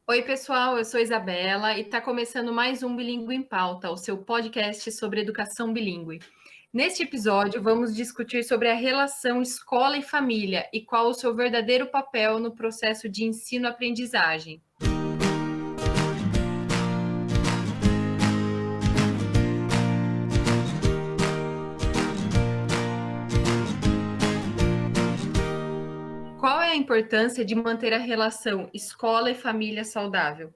Oi, pessoal, eu sou Isabela e está começando mais um Bilíngue em Pauta, o seu podcast sobre educação bilíngue. Neste episódio, vamos discutir sobre a relação escola e família e qual o seu verdadeiro papel no processo de ensino-aprendizagem. Qual é a importância de manter a relação escola e família saudável?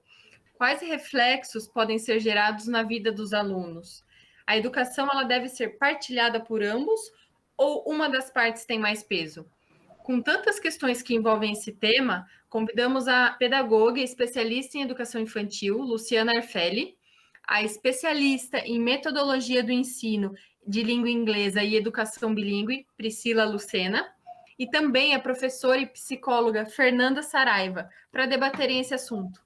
Quais reflexos podem ser gerados na vida dos alunos? A educação ela deve ser partilhada por ambos ou uma das partes tem mais peso? Com tantas questões que envolvem esse tema, convidamos a pedagoga e especialista em educação infantil, Luciana Arfelli, a especialista em metodologia do ensino de língua inglesa e educação bilíngue, Priscila Lucena, e também a professora e psicóloga Fernanda Saraiva, para debaterem esse assunto.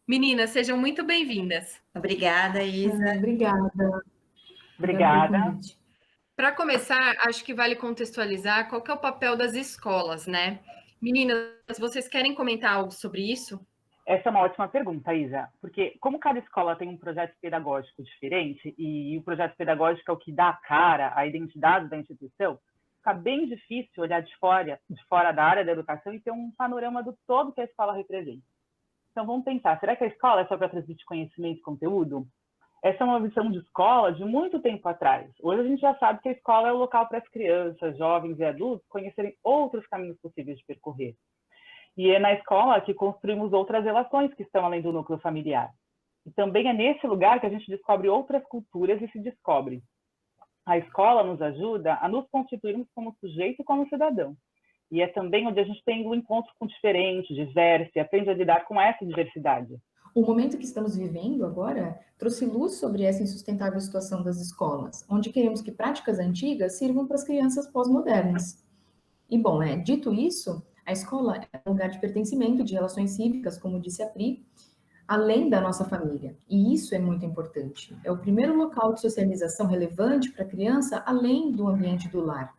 Meninas, sejam muito bem-vindas. Obrigada, Isa. Obrigada. Para começar, acho que vale contextualizar qual que é o papel das escolas, né? Meninas, vocês querem comentar algo sobre isso? Essa é uma ótima pergunta, Isa, porque como cada escola tem um projeto pedagógico diferente, e o projeto pedagógico é o que dá a cara, a identidade da instituição, fica bem difícil olhar de fora da área da educação e ter um panorama do todo que a escola representa. Então vamos pensar, será que a escola é só para transmitir conhecimento e conteúdo? Essa é uma visão de escola de muito tempo atrás. Hoje a gente já sabe que a escola é o local para as crianças, jovens e adultos conhecerem outros caminhos possíveis de percorrer. E é na escola que construímos outras relações que estão além do núcleo familiar. E também é nesse lugar que a gente descobre outras culturas e se descobre. A escola nos ajuda a nos constituirmos como sujeito e como cidadão. E é também onde a gente tem um encontro com o diferente, diverso, e aprende a lidar com essa diversidade. O momento que estamos vivendo agora trouxe luz sobre essa insustentável situação das escolas, onde queremos que práticas antigas sirvam para as crianças pós-modernas. E, bom, dito isso, a escola é um lugar de pertencimento, de relações cívicas, como disse a Pri, além da nossa família. E isso é muito importante. É o primeiro local de socialização relevante para a criança, além do ambiente do lar.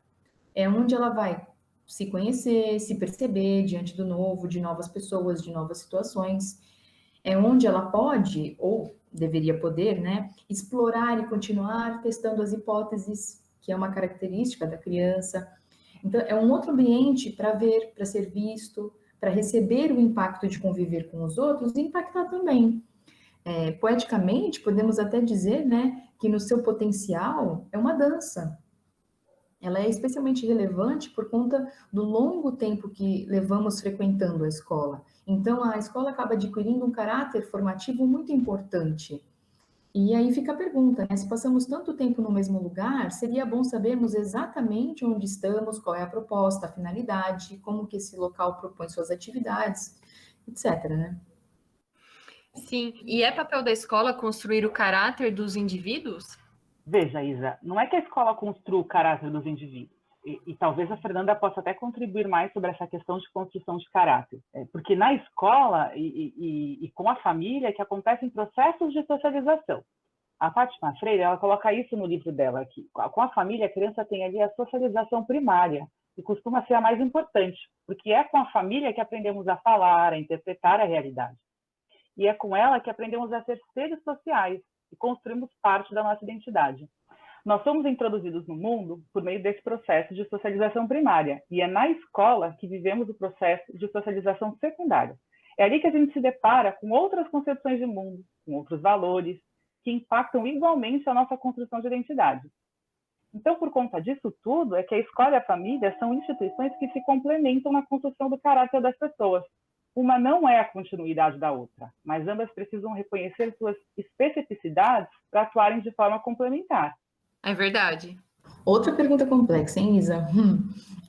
É onde ela vai se conhecer, se perceber diante do novo, de novas pessoas, de novas situações. É onde ela pode, ou deveria poder, explorar e continuar testando as hipóteses, que é uma característica da criança. Então, é um outro ambiente para ver, para ser visto, para receber o impacto de conviver com os outros e impactar também. Poeticamente, podemos até dizer, que no seu potencial é uma dança. Ela é especialmente relevante por conta do longo tempo que levamos frequentando a escola. Então, a escola acaba adquirindo um caráter formativo muito importante. E aí fica a pergunta, se passamos tanto tempo no mesmo lugar, seria bom sabermos exatamente onde estamos, qual é a proposta, a finalidade, como que esse local propõe suas atividades, etc., Sim, e é papel da escola construir o caráter dos indivíduos? Veja, Isa, não é que a escola construa o caráter dos indivíduos, e talvez a Fernanda possa até contribuir mais sobre essa questão de construção de caráter, porque na escola e com a família é que acontecem processos de socialização. A Fátima Freire, ela coloca isso no livro dela aqui. Com a família, a criança tem ali a socialização primária, e costuma ser a mais importante, porque é com a família que aprendemos a falar, a interpretar a realidade. E é com ela que aprendemos a ser seres sociais e construímos parte da nossa identidade. Nós somos introduzidos no mundo por meio desse processo de socialização primária, e é na escola que vivemos o processo de socialização secundária. É ali que a gente se depara com outras concepções de mundo, com outros valores, que impactam igualmente a nossa construção de identidade. Então, por conta disso tudo, é que a escola e a família são instituições que se complementam na construção do caráter das pessoas. Uma não é a continuidade da outra, mas ambas precisam reconhecer suas especificidades para atuarem de forma complementar. É verdade. Outra pergunta complexa, hein, Isa?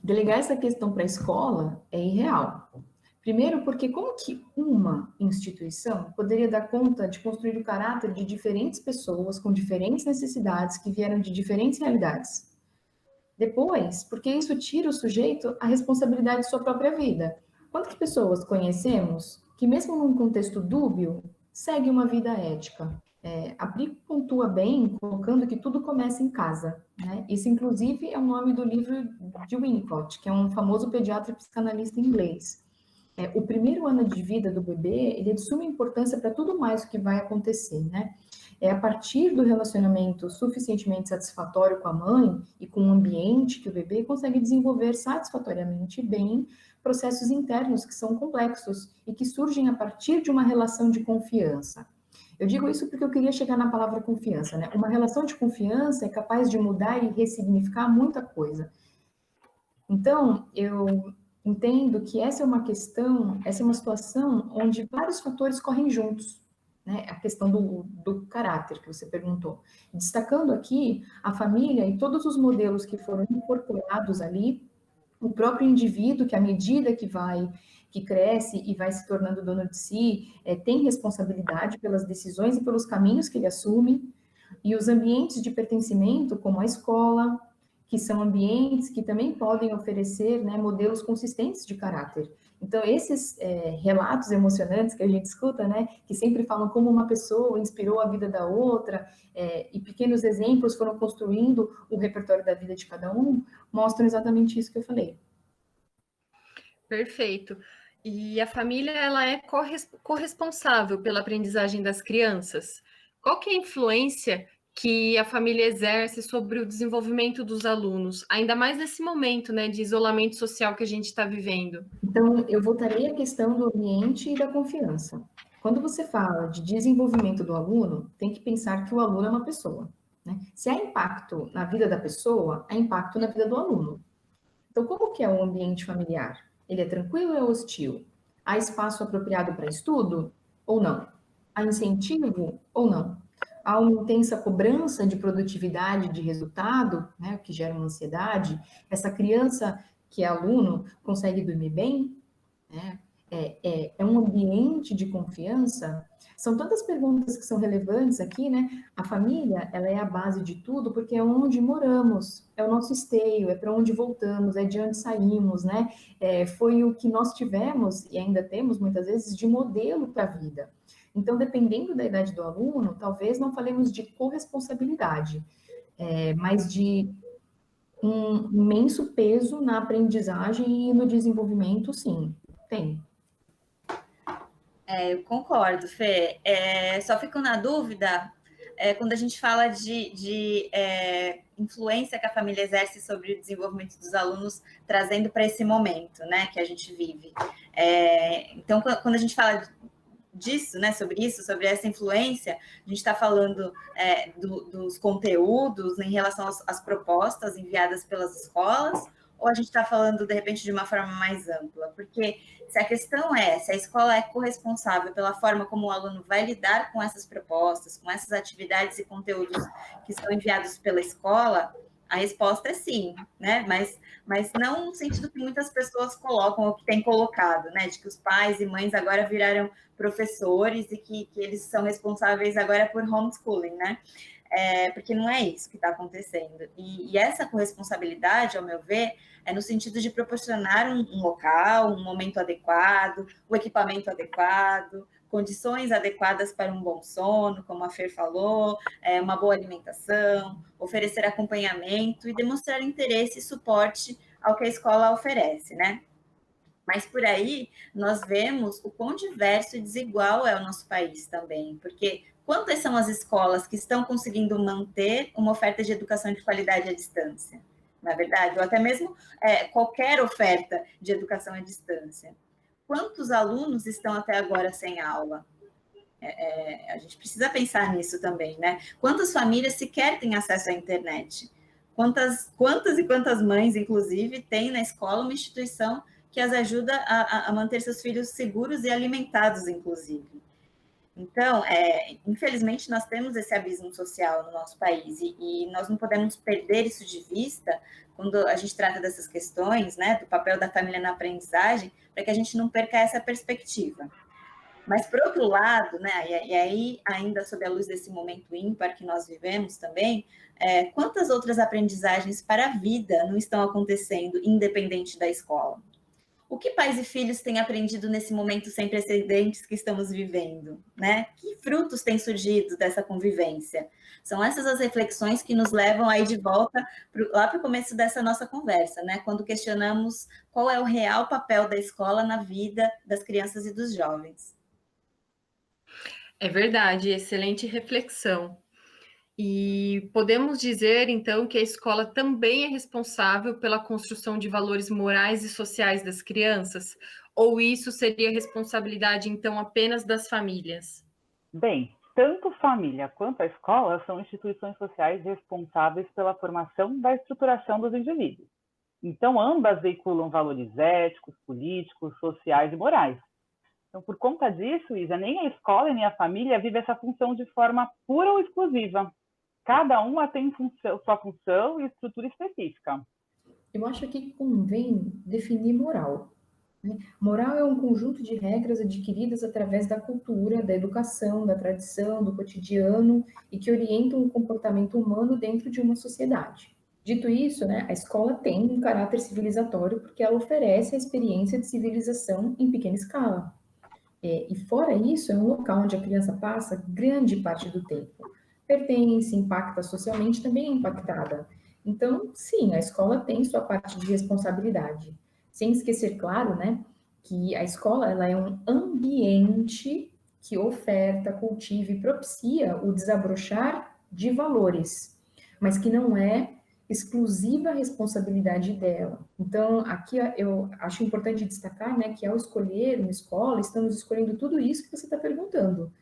Delegar essa questão para a escola é irreal. Primeiro, porque como que uma instituição poderia dar conta de construir o caráter de diferentes pessoas com diferentes necessidades que vieram de diferentes realidades? Depois, porque isso tira o sujeito a responsabilidade de sua própria vida. Quantas pessoas conhecemos que, mesmo num contexto dúbio, seguem uma vida ética? A Pri pontua bem, colocando que tudo começa em casa. Isso, inclusive, é o nome do livro de Winnicott, que é um famoso pediatra e psicanalista inglês. O primeiro ano de vida do bebê, ele é de suma importância para tudo mais o que vai acontecer, né? É a partir do relacionamento suficientemente satisfatório com a mãe e com o ambiente que o bebê consegue desenvolver satisfatoriamente bem processos internos que são complexos e que surgem a partir de uma relação de confiança. Eu digo isso porque eu queria chegar na palavra confiança, né? Uma relação de confiança é capaz de mudar e ressignificar muita coisa. Então, eu entendo que essa é uma questão, essa é uma situação onde vários fatores correm juntos, né? A questão do caráter que você perguntou. Destacando aqui a família e todos os modelos que foram incorporados ali, o próprio indivíduo que à medida que cresce e vai se tornando dono de si, tem responsabilidade pelas decisões e pelos caminhos que ele assume, e os ambientes de pertencimento, como a escola, que são ambientes que também podem oferecer, né, modelos consistentes de caráter. Então, esses relatos emocionantes que a gente escuta, né, que sempre falam como uma pessoa inspirou a vida da outra, e pequenos exemplos foram construindo o repertório da vida de cada um, mostram exatamente isso que eu falei. Perfeito. E a família, ela é corresponsável pela aprendizagem das crianças. Qual que é a influência que a família exerce sobre o desenvolvimento dos alunos, ainda mais nesse momento, né, de isolamento social que a gente está vivendo? Então, eu voltarei à questão do ambiente e da confiança. Quando você fala de desenvolvimento do aluno, tem que pensar que o aluno é uma pessoa, né? Se há impacto na vida da pessoa, há impacto na vida do aluno. Então, como que é o ambiente familiar? Ele é tranquilo ou é hostil? Há espaço apropriado para estudo ou não? Há incentivo ou não? Há uma intensa cobrança de produtividade, de resultado, né, o que gera uma ansiedade? Essa criança que é aluno consegue dormir bem? Né? É um ambiente de confiança? São tantas perguntas que são relevantes aqui, né? A família, ela é a base de tudo, porque é onde moramos, é o nosso esteio, é para onde voltamos, é de onde saímos, né? Foi o que nós tivemos, e ainda temos muitas vezes, de modelo para a vida. Então, dependendo da idade do aluno, talvez não falemos de corresponsabilidade, mas de um imenso peso na aprendizagem e no desenvolvimento, sim, tem. Eu concordo, Fê. Só fico na dúvida quando a gente fala de influência que a família exerce sobre o desenvolvimento dos alunos, trazendo para esse momento, né, que a gente vive. Então, quando a gente fala disso, né, sobre essa influência, a gente está falando dos conteúdos em relação às propostas enviadas pelas escolas, ou a gente está falando, de repente, de uma forma mais ampla? Porque se a questão se a escola é corresponsável pela forma como o aluno vai lidar com essas propostas, com essas atividades e conteúdos que são enviados pela escola, a resposta é sim, né? Mas não no sentido que muitas pessoas colocam, ou que têm colocado, né? De que os pais e mães agora viraram professores e que eles são responsáveis agora por homeschooling, né? Porque não é isso que está acontecendo. E essa corresponsabilidade, ao meu ver, é no sentido de proporcionar um local, um momento adequado, o equipamento adequado, condições adequadas para um bom sono, como a Fer falou, uma boa alimentação, oferecer acompanhamento e demonstrar interesse e suporte ao que a escola oferece, né? Mas por aí nós vemos o quão diverso e desigual é o nosso país também, porque quantas são as escolas que estão conseguindo manter uma oferta de educação de qualidade à distância? Não é verdade? Ou até mesmo qualquer oferta de educação à distância. Quantos alunos estão até agora sem aula? A gente precisa pensar nisso também, né? Quantas famílias sequer têm acesso à internet? Quantas e quantas mães, inclusive, têm na escola uma instituição que as ajuda a manter seus filhos seguros e alimentados, inclusive? Então, infelizmente, nós temos esse abismo social no nosso país e nós não podemos perder isso de vista quando a gente trata dessas questões, né, do papel da família na aprendizagem, para que a gente não perca essa perspectiva. Mas, por outro lado, né, e aí, ainda sob a luz desse momento ímpar que nós vivemos também, quantas outras aprendizagens para a vida não estão acontecendo independente da escola? O que pais e filhos têm aprendido nesse momento sem precedentes que estamos vivendo, né? Que frutos têm surgido dessa convivência? São essas as reflexões que nos levam aí de volta lá para o começo dessa nossa conversa, né? Quando questionamos qual é o real papel da escola na vida das crianças e dos jovens. É verdade, excelente reflexão. E podemos dizer, então, que a escola também é responsável pela construção de valores morais e sociais das crianças? Ou isso seria responsabilidade, então, apenas das famílias? Bem, tanto família quanto a escola são instituições sociais responsáveis pela formação da estruturação dos indivíduos. Então, ambas veiculam valores éticos, políticos, sociais e morais. Então, por conta disso, Isa, nem a escola nem a família vivem essa função de forma pura ou exclusiva. Cada uma tem sua função e estrutura específica. Eu acho que convém definir moral, né? Moral é um conjunto de regras adquiridas através da cultura, da educação, da tradição, do cotidiano e que orientam o comportamento humano dentro de uma sociedade. Dito isso, né, a escola tem um caráter civilizatório porque ela oferece a experiência de civilização em pequena escala. E fora isso, é um local onde a criança passa grande parte do tempo. Pertence, impacta socialmente, também é impactada. Então, sim, a escola tem sua parte de responsabilidade. Sem esquecer, claro, né, que a escola ela é um ambiente que oferta, cultiva e propicia o desabrochar de valores, mas que não é exclusiva responsabilidade dela. Então, aqui eu acho importante destacar, né, que ao escolher uma escola, estamos escolhendo tudo isso que você está perguntando.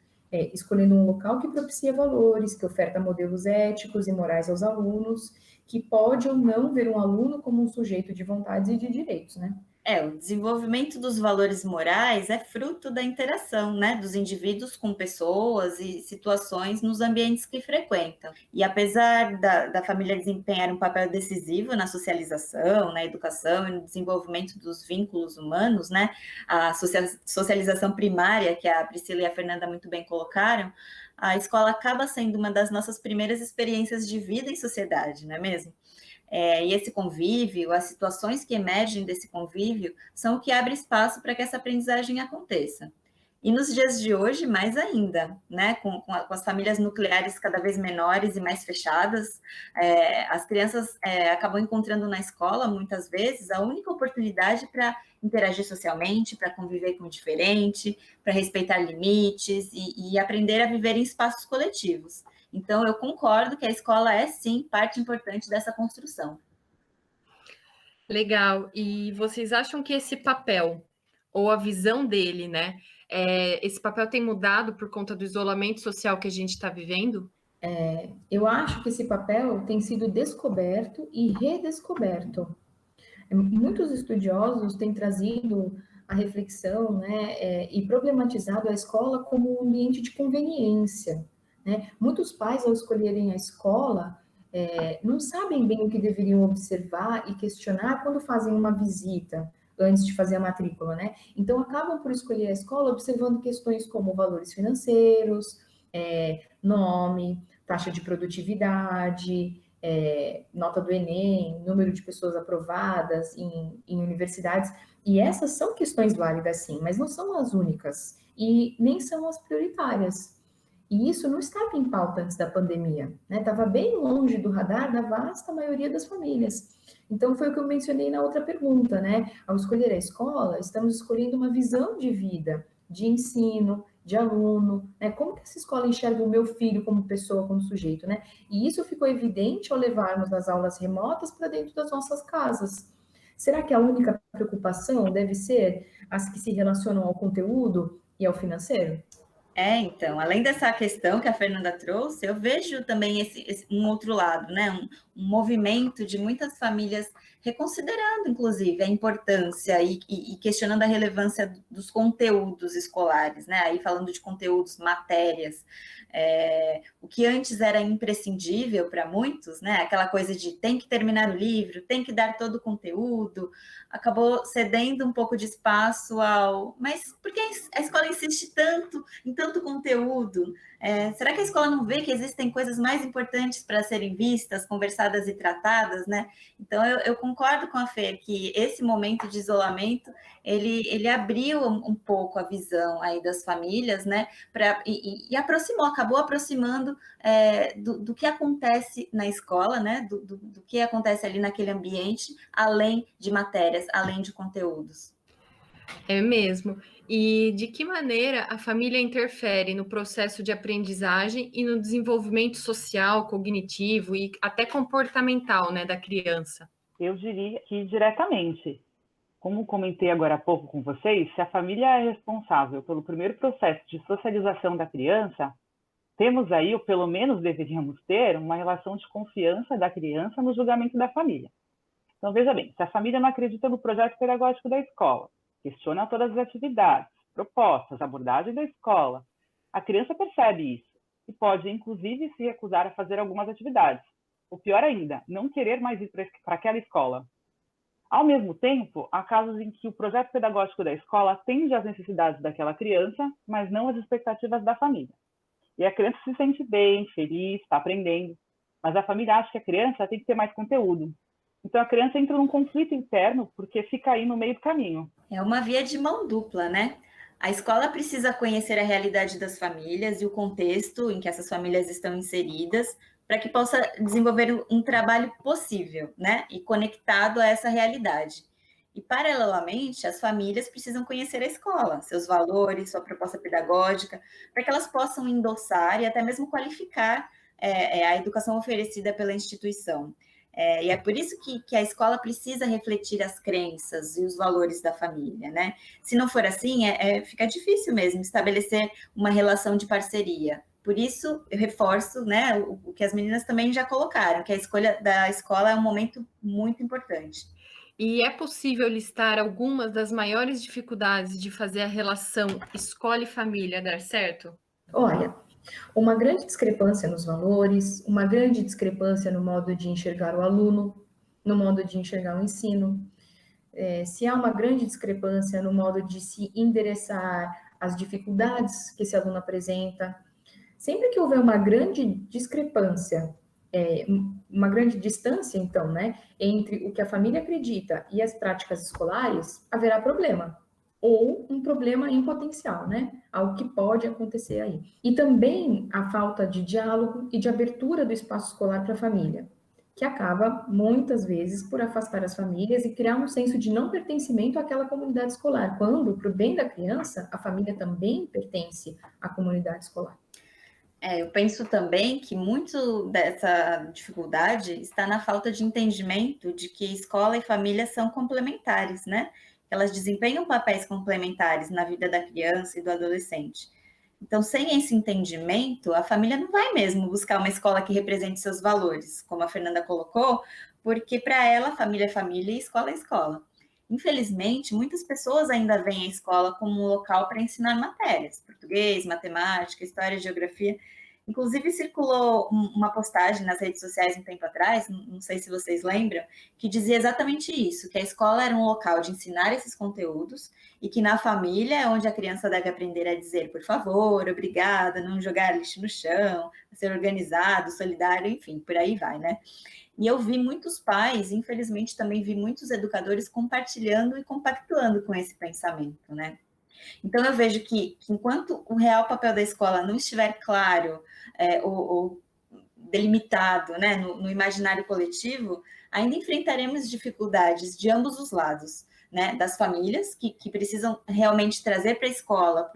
Escolhendo um local que propicia valores, que oferta modelos éticos e morais aos alunos, que pode ou não ver um aluno como um sujeito de vontades e de direitos, né? O desenvolvimento dos valores morais é fruto da interação, né, dos indivíduos com pessoas e situações nos ambientes que frequentam. E apesar da família desempenhar um papel decisivo na socialização, na educação e no desenvolvimento dos vínculos humanos, né, a socialização primária, que a Priscila e a Fernanda muito bem colocaram, a escola acaba sendo uma das nossas primeiras experiências de vida em sociedade, não é mesmo? E esse convívio, as situações que emergem desse convívio, são o que abre espaço para que essa aprendizagem aconteça. E nos dias de hoje, mais ainda, né? Com as famílias nucleares cada vez menores e mais fechadas, as crianças acabam encontrando na escola, muitas vezes, a única oportunidade para interagir socialmente, para conviver com o diferente, para respeitar limites e aprender a viver em espaços coletivos. Então, eu concordo que a escola é, sim, parte importante dessa construção. Legal. E vocês acham que esse papel, ou a visão dele, né? Esse papel tem mudado por conta do isolamento social que a gente está vivendo? Eu acho que esse papel tem sido descoberto e redescoberto. Muitos estudiosos têm trazido a reflexão, né, e problematizado a escola como um ambiente de conveniência, né? Muitos pais, ao escolherem a escola, não sabem bem o que deveriam observar e questionar quando fazem uma visita, antes de fazer a matrícula, né? Então, acabam por escolher a escola observando questões como valores financeiros, nome, taxa de produtividade, nota do Enem, número de pessoas aprovadas em universidades, e essas são questões válidas sim, mas não são as únicas, e nem são as prioritárias. E isso não estava em pauta antes da pandemia, né? Estava bem longe do radar da vasta maioria das famílias. Então, foi o que eu mencionei na outra pergunta, né? Ao escolher a escola, estamos escolhendo uma visão de vida, de ensino, de aluno, né? Como que essa escola enxerga o meu filho como pessoa, como sujeito, né? E isso ficou evidente ao levarmos as aulas remotas para dentro das nossas casas. Será que a única preocupação deve ser as que se relacionam ao conteúdo e ao financeiro? Então, além dessa questão que a Fernanda trouxe, eu vejo também um outro lado, né? Um movimento de muitas famílias reconsiderando, inclusive, a importância e questionando a relevância dos conteúdos escolares, né? Aí falando de conteúdos, matérias, o que antes era imprescindível para muitos, né? Aquela coisa de tem que terminar o livro, tem que dar todo o conteúdo, acabou cedendo um pouco de espaço mas por que a escola insiste tanto em tanto conteúdo? Será que a escola não vê que existem coisas mais importantes para serem vistas, conversadas e tratadas, né? Então, eu concordo com a Fê que esse momento de isolamento, ele abriu um pouco a visão aí das famílias, né? E aproximou, acabou aproximando do que acontece na escola, né? Do que acontece ali naquele ambiente, além de matérias, além de conteúdos. É mesmo. E de que maneira a família interfere no processo de aprendizagem e no desenvolvimento social, cognitivo e até comportamental, né, da criança? Eu diria que diretamente. Como comentei agora há pouco com vocês, se a família é responsável pelo primeiro processo de socialização da criança, temos aí, ou pelo menos deveríamos ter, uma relação de confiança da criança no julgamento da família. Então, veja bem, se a família não acredita no projeto pedagógico da escola, questiona todas as atividades, propostas, abordagem da escola, a criança percebe isso e pode, inclusive, se recusar a fazer algumas atividades. Ou pior ainda, não querer mais ir para aquela escola. Ao mesmo tempo, há casos em que o projeto pedagógico da escola atende às necessidades daquela criança, mas não às expectativas da família. E a criança se sente bem, feliz, está aprendendo, mas a família acha que a criança tem que ter mais conteúdo. Então, a criança entra num conflito interno porque fica aí no meio do caminho. É uma via de mão dupla, né? A escola precisa conhecer a realidade das famílias e o contexto em que essas famílias estão inseridas, para que possa desenvolver um trabalho possível, né? E conectado a essa realidade. E, paralelamente, as famílias precisam conhecer a escola, seus valores, sua proposta pedagógica, para que elas possam endossar e até mesmo qualificar a educação oferecida pela instituição. E é por isso que a escola precisa refletir as crenças e os valores da família, né? Se não for assim, fica difícil mesmo estabelecer uma relação de parceria. Por isso, eu reforço, né, o que as meninas também já colocaram, que a escolha da escola é um momento muito importante. E é possível listar algumas das maiores dificuldades de fazer a relação escola e família dar certo? Olha, uma grande discrepância nos valores, uma grande discrepância no modo de enxergar o aluno, no modo de enxergar o ensino. Se há uma grande discrepância no modo de se endereçar as dificuldades que esse aluno apresenta, sempre que houver uma grande discrepância, uma grande distância, então, né, entre o que a família acredita e as práticas escolares, haverá problema. Ou um problema em potencial, né? Algo que pode acontecer aí. E também a falta de diálogo e de abertura do espaço escolar para a família, que acaba, muitas vezes, por afastar as famílias e criar um senso de não pertencimento àquela comunidade escolar, quando, para o bem da criança, a família também pertence à comunidade escolar. Eu penso também que muito dessa dificuldade está na falta de entendimento de que escola e família são complementares, né? Elas desempenham papéis complementares na vida da criança e do adolescente. Então, sem esse entendimento, a família não vai mesmo buscar uma escola que represente seus valores, como a Fernanda colocou, porque para ela, família é família e escola é escola. Infelizmente, muitas pessoas ainda veem a escola como um local para ensinar matérias, português, matemática, história, geografia. Inclusive, circulou uma postagem nas redes sociais um tempo atrás, não sei se vocês lembram, que dizia exatamente isso, que a escola era um local de ensinar esses conteúdos e que na família é onde a criança deve aprender a dizer por favor, obrigada, não jogar lixo no chão, a ser organizado, solidário, enfim, por aí vai, né? E eu vi muitos pais, infelizmente também vi muitos educadores compartilhando e compactuando com esse pensamento, né? Então, eu vejo que enquanto o real papel da escola não estiver claro ou delimitado, né, no imaginário coletivo, ainda enfrentaremos dificuldades de ambos os lados, né, das famílias que precisam realmente trazer para a escola,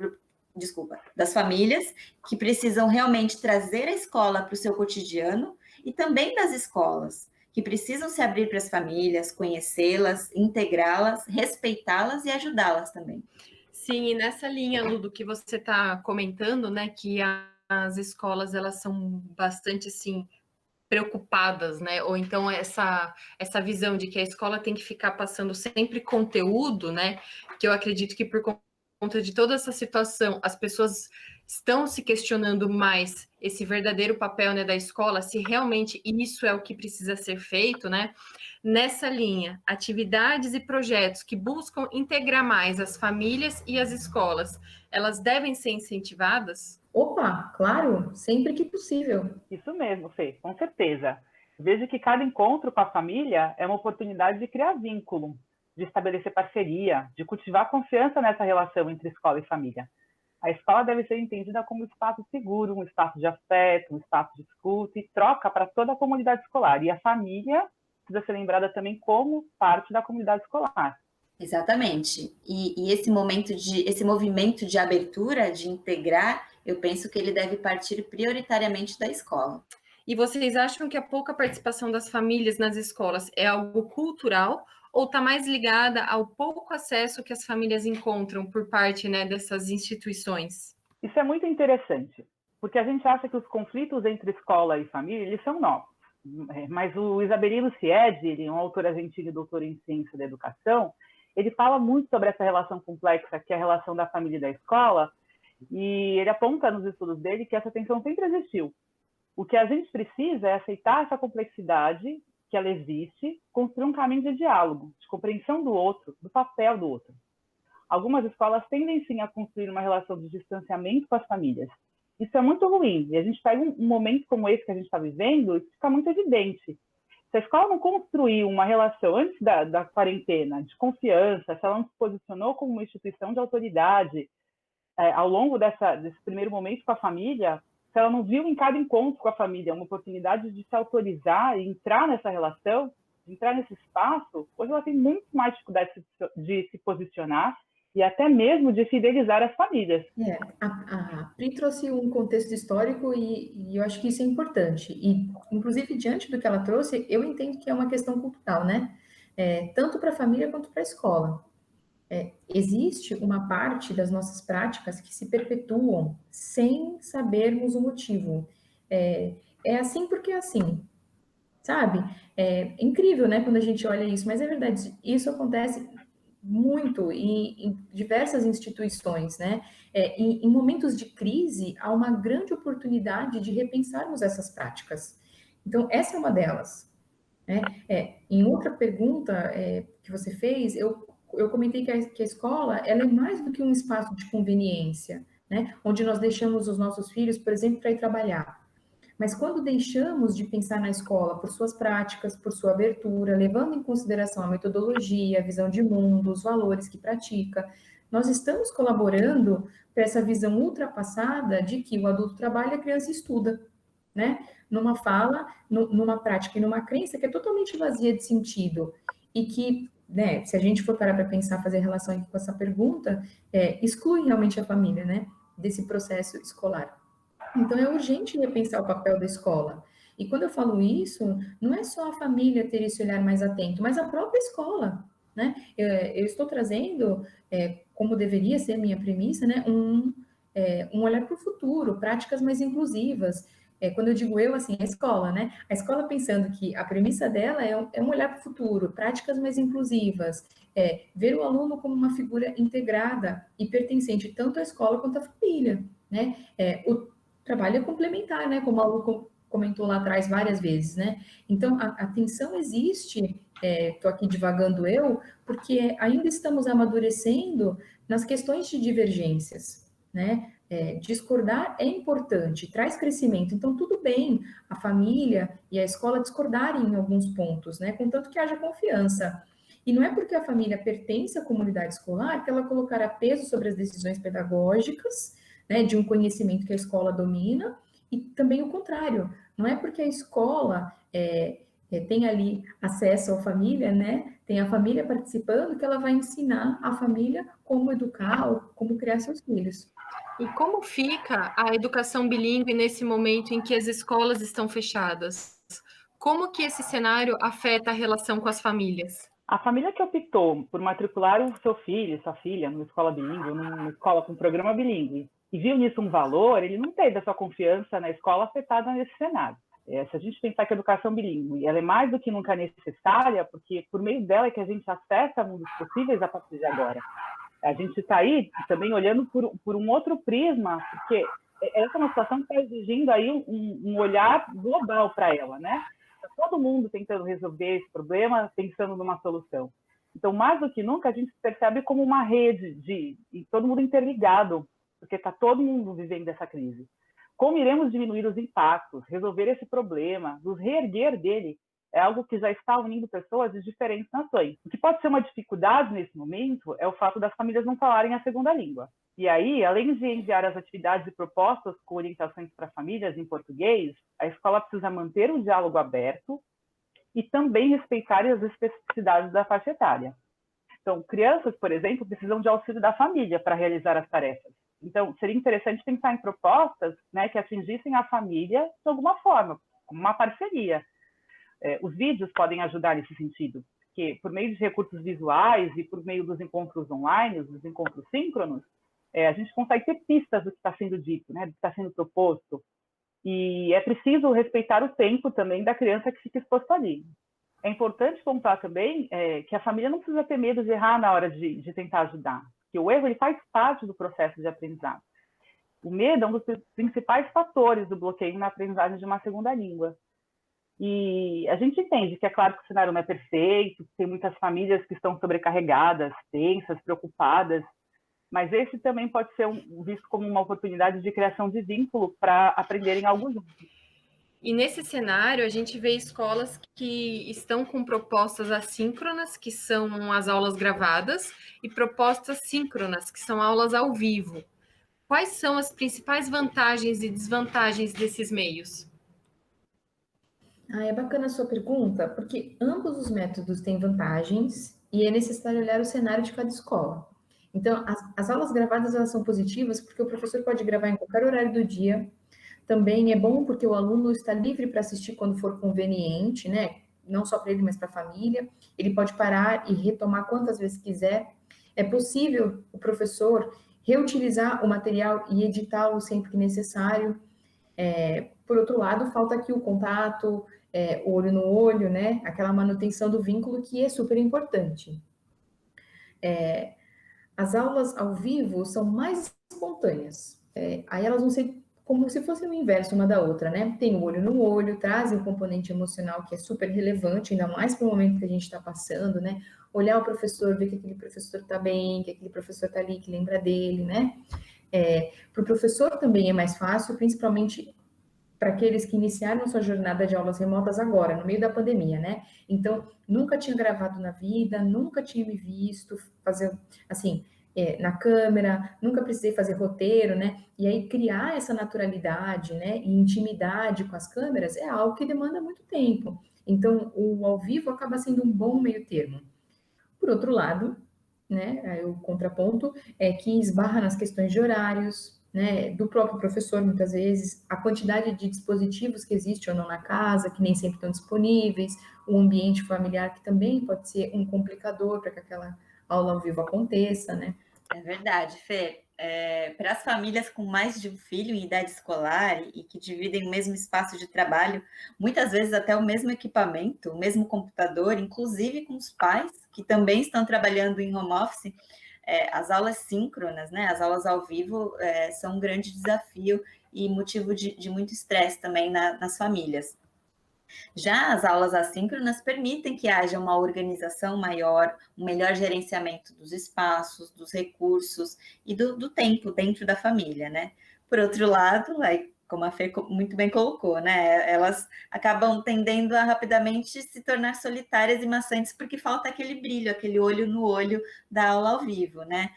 das famílias que precisam realmente trazer a escola para o seu cotidiano e também das escolas, que precisam se abrir para as famílias, conhecê-las, integrá-las, respeitá-las e ajudá-las também. Sim, e nessa linha, Lu, do que você está comentando, né, que as escolas, elas são bastante, assim, preocupadas, né, ou então essa visão de que a escola tem que ficar passando sempre conteúdo, né, que eu acredito que por conta de toda essa situação, as pessoas estão se questionando mais esse verdadeiro papel, né, da escola, se realmente isso é o que precisa ser feito, né? Nessa linha, atividades e projetos que buscam integrar mais as famílias e as escolas, elas devem ser incentivadas? Opa! Opa, claro, sempre que possível. Isso mesmo, Fê, com certeza. Vejo que cada encontro com a família é uma oportunidade de criar vínculo, de estabelecer parceria, de cultivar confiança nessa relação entre escola e família. A escola deve ser entendida como um espaço seguro, um espaço de afeto, um espaço de escuta e troca para toda a comunidade escolar. E a família precisa ser lembrada também como parte da comunidade escolar. Exatamente. E esse movimento de abertura, de integrar, eu penso que ele deve partir prioritariamente da escola. E vocês acham que a pouca participação das famílias nas escolas é algo cultural ou está mais ligada ao pouco acesso que as famílias encontram por parte, né, dessas instituições? Isso é muito interessante, porque a gente acha que os conflitos entre escola e família, eles são novos. Mas o Isabelino Siede, ele é um autor argentino e doutor em ciência da educação, ele fala muito sobre essa relação complexa que é a relação da família e da escola, e ele aponta nos estudos dele que essa tensão sempre existiu. O que a gente precisa é aceitar essa complexidade, que ela existe, construir um caminho de diálogo, de compreensão do outro, do papel do outro. Algumas escolas tendem sim a construir uma relação de distanciamento com as famílias. Isso é muito ruim, e a gente pega um momento como esse que a gente está vivendo, isso fica muito evidente. Se a escola não construiu uma relação antes da quarentena, de confiança, se ela não se posicionou como uma instituição de autoridade ao longo desse primeiro momento com a família, se ela não viu em cada encontro com a família uma oportunidade de se autorizar e entrar nessa relação, de entrar nesse espaço, hoje ela tem muito mais dificuldade de se posicionar e até mesmo de fidelizar as famílias. A Pri trouxe um contexto histórico e eu acho que isso é importante. E, inclusive, diante do que ela trouxe, eu entendo que é uma questão cultural, né? Tanto para a família quanto para a escola. Existe uma parte das nossas práticas que se perpetuam sem sabermos o motivo. É assim porque é assim, sabe? É incrível, né, quando a gente olha isso, mas é verdade, isso acontece muito em diversas instituições, né? Em momentos de crise, há uma grande oportunidade de repensarmos essas práticas. Então, essa é uma delas. Né? Em outra pergunta que você fez, eu comentei que a escola ela é mais do que um espaço de conveniência, né? Onde nós deixamos os nossos filhos, por exemplo, para ir trabalhar. Mas quando deixamos de pensar na escola por suas práticas, por sua abertura, levando em consideração a metodologia, a visão de mundo, os valores que pratica, nós estamos colaborando para essa visão ultrapassada de que o adulto trabalha e a criança estuda, né? Numa fala, numa prática e numa crença que é totalmente vazia de sentido e que, né, se a gente for parar para pensar, fazer relação aqui com essa pergunta, exclui realmente a família, né, desse processo escolar. Então, é urgente repensar o papel da escola. E quando eu falo isso, não é só a família ter esse olhar mais atento, mas a própria escola, né? Eu estou trazendo, como deveria ser minha premissa, né, um olhar para o futuro, práticas mais inclusivas. Quando eu digo eu, assim, a escola, né? A escola pensando que a premissa dela é um olhar para o futuro, práticas mais inclusivas, ver o aluno como uma figura integrada e pertencente tanto à escola quanto à família, né? O trabalho é complementar, né? Como a Lu comentou lá atrás várias vezes, né? Então, a tensão existe, estou aqui divagando porque ainda estamos amadurecendo nas questões de divergências, né? Discordar é importante, traz crescimento. Então, tudo bem a família e a escola discordarem em alguns pontos, né? Contanto que haja confiança. E não é porque a família pertence à comunidade escolar que ela colocará peso sobre as decisões pedagógicas, né, de um conhecimento que a escola domina, e também o contrário. Não é porque a escola tem ali acesso à família, né, tem a família participando, que ela vai ensinar a família como educar ou como criar seus filhos. E como fica a educação bilíngue nesse momento em que as escolas estão fechadas? Como que esse cenário afeta a relação com as famílias? A família que optou por matricular o seu filho, sua filha, numa escola bilíngue, ou numa escola com programa bilíngue, e viu nisso um valor, ele não teve a sua confiança na escola afetada nesse cenário. Se a gente pensar que a educação bilíngue ela é mais do que nunca necessária, porque por meio dela é que a gente acessa mundos possíveis a partir de agora. A gente está aí também olhando por um outro prisma, porque essa é uma situação que está exigindo aí um olhar global para ela, né? Está todo mundo tentando resolver esse problema, pensando numa solução. Então, mais do que nunca, a gente se percebe como uma rede e todo mundo interligado, porque está todo mundo vivendo essa crise. Como iremos diminuir os impactos, resolver esse problema, nos reerguer dele, é algo que já está unindo pessoas de diferentes nações. O que pode ser uma dificuldade nesse momento é o fato das famílias não falarem a segunda língua. E aí, além de enviar as atividades e propostas com orientações para famílias em português, a escola precisa manter o diálogo aberto e também respeitar as especificidades da faixa etária. Então, crianças, por exemplo, precisam de auxílio da família para realizar as tarefas. Então, seria interessante pensar em propostas, né, que atingissem a família de alguma forma, como uma parceria. Os vídeos podem ajudar nesse sentido, porque por meio de recursos visuais e por meio dos encontros online, dos encontros síncronos, a gente consegue ter pistas do que está sendo dito, né, do que está sendo proposto. E é preciso respeitar o tempo também da criança que fica exposta ali. É importante pontuar também que a família não precisa ter medo de errar na hora de tentar ajudar, porque o erro ele faz parte do processo de aprendizado. O medo é um dos principais fatores do bloqueio na aprendizagem de uma segunda língua. E a gente entende que é claro que o cenário não é perfeito, que tem muitas famílias que estão sobrecarregadas, tensas, preocupadas, mas esse também pode ser visto como uma oportunidade de criação de vínculo para aprenderem algo juntos. E nesse cenário, a gente vê escolas que estão com propostas assíncronas, que são as aulas gravadas, e propostas síncronas, que são aulas ao vivo. Quais são as principais vantagens e desvantagens desses meios? É bacana a sua pergunta, porque ambos os métodos têm vantagens e é necessário olhar o cenário de cada escola. Então, as aulas gravadas, elas são positivas porque o professor pode gravar em qualquer horário do dia. Também é bom porque o aluno está livre para assistir quando for conveniente, né? Não só para ele, mas para a família. Ele pode parar e retomar quantas vezes quiser. É possível o professor reutilizar o material e editá-lo sempre que necessário. Por outro lado, falta aqui o contato, o olho no olho, né? Aquela manutenção do vínculo que é super importante. As aulas ao vivo são mais espontâneas. Aí elas vão ser como se fosse o inverso uma da outra, né? Tem o olho no olho, trazem um componente emocional que é super relevante, ainda mais para o momento que a gente está passando, né? Olhar o professor, ver que aquele professor está bem, que aquele professor está ali, que lembra dele, né? Para o professor também é mais fácil, principalmente para aqueles que iniciaram sua jornada de aulas remotas agora, no meio da pandemia, né? Então, nunca tinha gravado na vida, nunca tinha me visto fazer, assim, na câmera, nunca precisei fazer roteiro, né? E aí, criar essa naturalidade, né, e intimidade com as câmeras é algo que demanda muito tempo. Então, o ao vivo acaba sendo um bom meio termo. Por outro lado, né, aí o contraponto é que esbarra nas questões de horários, né, do próprio professor, muitas vezes, a quantidade de dispositivos que existe ou não na casa, que nem sempre estão disponíveis, o ambiente familiar, que também pode ser um complicador para que aquela aula ao vivo aconteça, né? É verdade, Fê. Para as famílias com mais de um filho em idade escolar e que dividem o mesmo espaço de trabalho, muitas vezes até o mesmo equipamento, o mesmo computador, inclusive com os pais que também estão trabalhando em home office, as aulas síncronas, né, as aulas ao vivo, são um grande desafio e motivo de muito estresse também nas famílias. Já as aulas assíncronas permitem que haja uma organização maior, um melhor gerenciamento dos espaços, dos recursos e do tempo dentro da família, né? Por outro lado, como a Fê muito bem colocou, né? Elas acabam tendendo a rapidamente se tornar solitárias e maçantes porque falta aquele brilho, aquele olho no olho da aula ao vivo, né?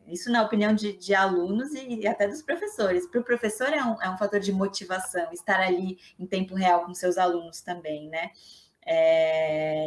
Isso na opinião de alunos e até dos professores. Para o professor é um fator de motivação, estar ali em tempo real com seus alunos também, né?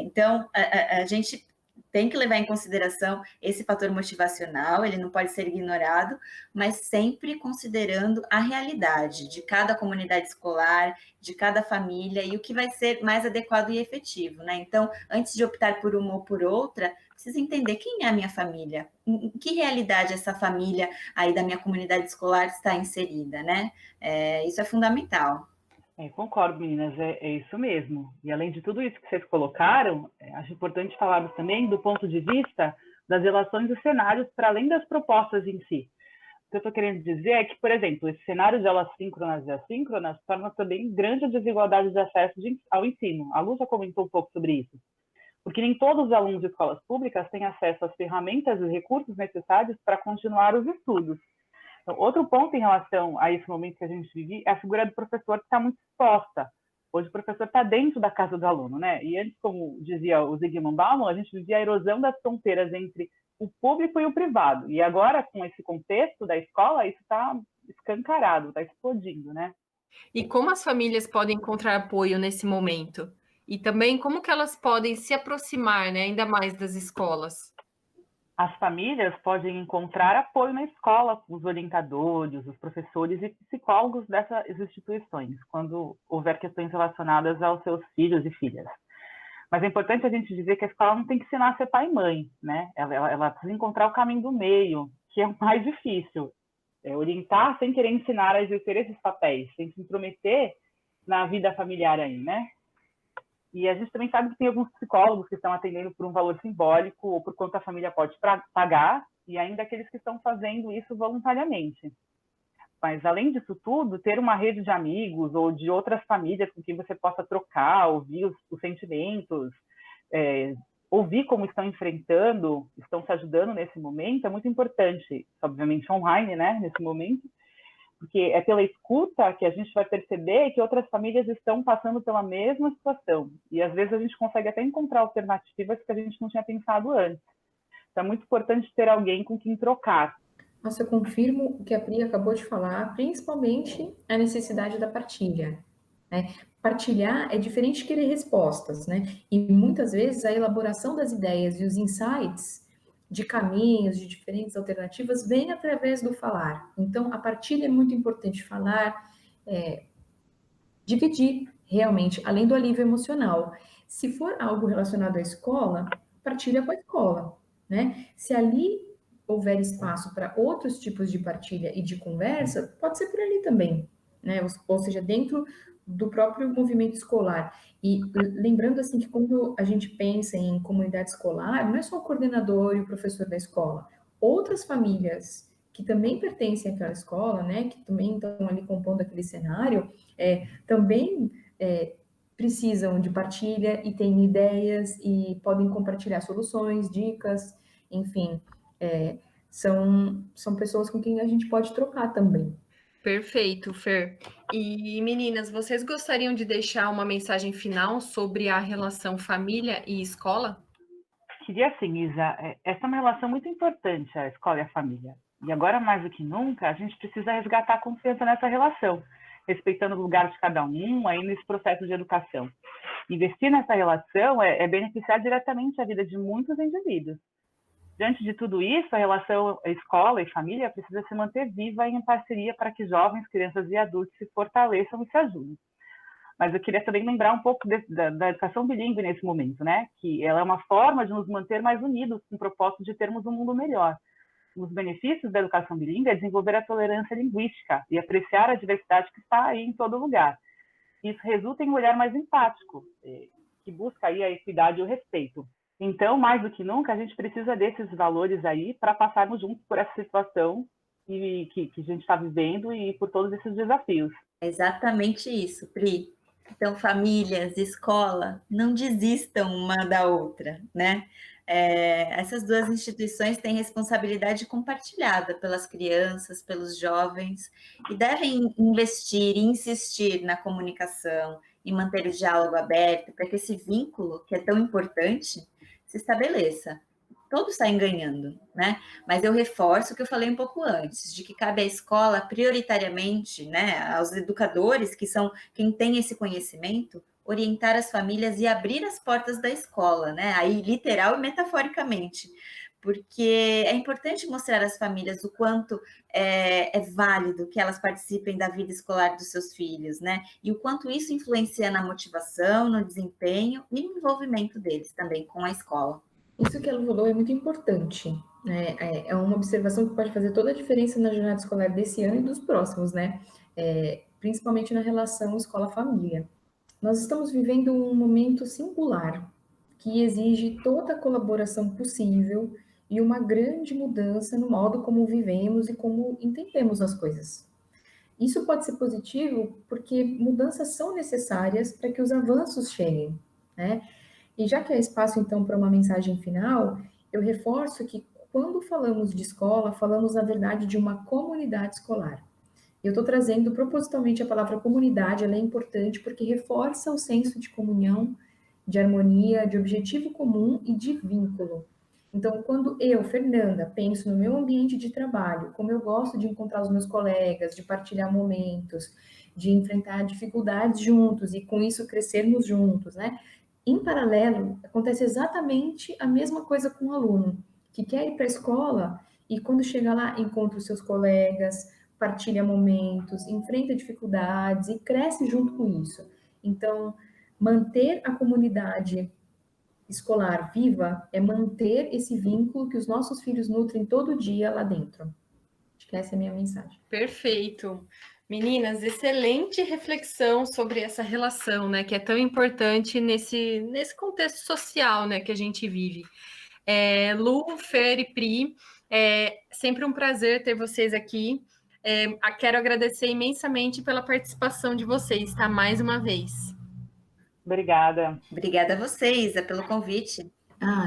Então, a gente tem que levar em consideração esse fator motivacional, ele não pode ser ignorado, mas sempre considerando a realidade de cada comunidade escolar, de cada família e o que vai ser mais adequado e efetivo, né? Então, antes de optar por uma ou por outra, precisa entender quem é a minha família, em que realidade essa família aí da minha comunidade escolar está inserida, né? Isso é fundamental. Concordo, meninas, é isso mesmo. E além de tudo isso que vocês colocaram, acho importante falarmos também do ponto de vista das relações e cenários para além das propostas em si. O que eu estou querendo dizer é que, por exemplo, esse cenário de aulas síncronas e assíncronas torna também grande a desigualdade de acesso ao ensino. A Lu já comentou um pouco sobre isso. Porque nem todos os alunos de escolas públicas têm acesso às ferramentas e recursos necessários para continuar os estudos. Então, outro ponto em relação a esse momento que a gente vive é a figura do professor que está muito exposta. Hoje o professor está dentro da casa do aluno, né? E antes, como dizia o Zygmunt Bauman, a gente vivia a erosão das fronteiras entre o público e o privado. E agora, com esse contexto da escola, isso está escancarado, está explodindo, né? E como as famílias podem encontrar apoio nesse momento? E também como que elas podem se aproximar, né, ainda mais das escolas? As famílias podem encontrar apoio na escola, com os orientadores, os professores e psicólogos dessas instituições, quando houver questões relacionadas aos seus filhos e filhas. Mas é importante a gente dizer que a escola não tem que ensinar a ser pai e mãe, né? Ela precisa encontrar o caminho do meio, que é o mais difícil. É orientar sem querer ensinar a exercer esses papéis, sem se intrometer na vida familiar aí, né? E a gente também sabe que tem alguns psicólogos que estão atendendo por um valor simbólico ou por quanto a família pode pagar, e ainda aqueles que estão fazendo isso voluntariamente. Mas, além disso tudo, ter uma rede de amigos ou de outras famílias com quem você possa trocar, ouvir os sentimentos, ouvir como estão enfrentando, estão se ajudando nesse momento, é muito importante. Obviamente online, né, nesse momento, porque é pela escuta que a gente vai perceber que outras famílias estão passando pela mesma situação. E, às vezes, a gente consegue até encontrar alternativas que a gente não tinha pensado antes. Então, é muito importante ter alguém com quem trocar. Nossa, eu confirmo o que a Pri acabou de falar, principalmente a necessidade da partilha, né? Partilhar é diferente de querer respostas, né? E muitas vezes a elaboração das ideias e os insights de caminhos, de diferentes alternativas, vem através do falar. Então, a partilha é muito importante, falar, dividir realmente, além do alívio emocional. Se for algo relacionado à escola, partilha com a escola, né? Se ali houver espaço para outros tipos de partilha e de conversa, pode ser por ali também, né? Ou seja, dentro do próprio movimento escolar. E lembrando assim que quando a gente pensa em comunidade escolar, não é só o coordenador e o professor da escola. Outras famílias que também pertencem àquela escola, né, que também estão ali compondo aquele cenário, também precisam de partilha e têm ideias e podem compartilhar soluções, dicas, enfim, são pessoas com quem a gente pode trocar também. Perfeito, Fer. E meninas, vocês gostariam de deixar uma mensagem final sobre a relação família e escola? Queria sim, Isa, essa é uma relação muito importante, a escola e a família. E agora, mais do que nunca, a gente precisa resgatar a confiança nessa relação, respeitando o lugar de cada um aí nesse processo de educação. Investir nessa relação é beneficiar diretamente a vida de muitos indivíduos. Diante de tudo isso, a relação escola e família precisa se manter viva e em parceria para que jovens, crianças e adultos se fortaleçam e se ajudem. Mas eu queria também lembrar um pouco da educação bilíngue nesse momento, né? Que ela é uma forma de nos manter mais unidos com o propósito de termos um mundo melhor. Um dos benefícios da educação bilíngue é desenvolver a tolerância linguística e apreciar a diversidade que está aí em todo lugar. Isso resulta em um olhar mais empático, que busca aí a equidade e o respeito. Então, mais do que nunca, a gente precisa desses valores aí para passarmos juntos por essa situação que a gente está vivendo e por todos esses desafios. É exatamente isso, Pri. Então, famílias, escola, não desistam uma da outra, né? Essas duas instituições têm responsabilidade compartilhada pelas crianças, pelos jovens, e devem investir e insistir na comunicação e manter o diálogo aberto para que esse vínculo, que é tão importante, se estabeleça. Todos saem ganhando, né? Mas eu reforço o que eu falei um pouco antes, de que cabe à escola prioritariamente, né, aos educadores, que são quem tem esse conhecimento, orientar as famílias e abrir as portas da escola, né? Aí literal e metaforicamente, porque é importante mostrar às famílias o quanto é válido que elas participem da vida escolar dos seus filhos, né? E o quanto isso influencia na motivação, no desempenho e no envolvimento deles também com a escola. Isso que ela falou é muito importante, né? É uma observação que pode fazer toda a diferença na jornada escolar desse ano e dos próximos, né? Principalmente na relação escola-família. Nós estamos vivendo um momento singular, que exige toda a colaboração possível e uma grande mudança no modo como vivemos e como entendemos as coisas. Isso pode ser positivo porque mudanças são necessárias para que os avanços cheguem, né? E já que há espaço, então, para uma mensagem final, eu reforço que quando falamos de escola, falamos, na verdade, de uma comunidade escolar. Eu estou trazendo propositalmente a palavra comunidade, ela é importante porque reforça o senso de comunhão, de harmonia, de objetivo comum e de vínculo. Então, quando eu, Fernanda, penso no meu ambiente de trabalho, como eu gosto de encontrar os meus colegas, de partilhar momentos, de enfrentar dificuldades juntos e com isso crescermos juntos, né? Em paralelo, acontece exatamente a mesma coisa com o aluno, que quer ir para a escola e quando chega lá encontra os seus colegas, partilha momentos, enfrenta dificuldades e cresce junto com isso. Então, manter a comunidade escolar viva é manter esse vínculo que os nossos filhos nutrem todo dia lá dentro. Acho que essa é a minha mensagem. Perfeito. Meninas, excelente reflexão sobre essa relação, né, que é tão importante nesse contexto social, né, que a gente vive. Lu, Fer e Pri, é sempre um prazer ter vocês aqui. Quero agradecer imensamente pela participação de vocês, tá? Mais uma vez. Obrigada. Obrigada a você, Isa, pelo convite.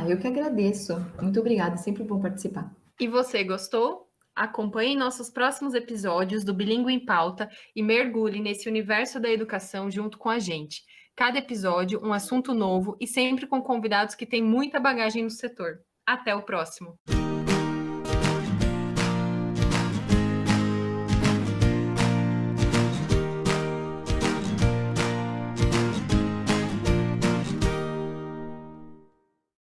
Eu que agradeço. Muito obrigada, é sempre bom participar. E você gostou? Acompanhe nossos próximos episódios do Bilíngue em Pauta e mergulhe nesse universo da educação junto com a gente. Cada episódio, um assunto novo e sempre com convidados que têm muita bagagem no setor. Até o próximo!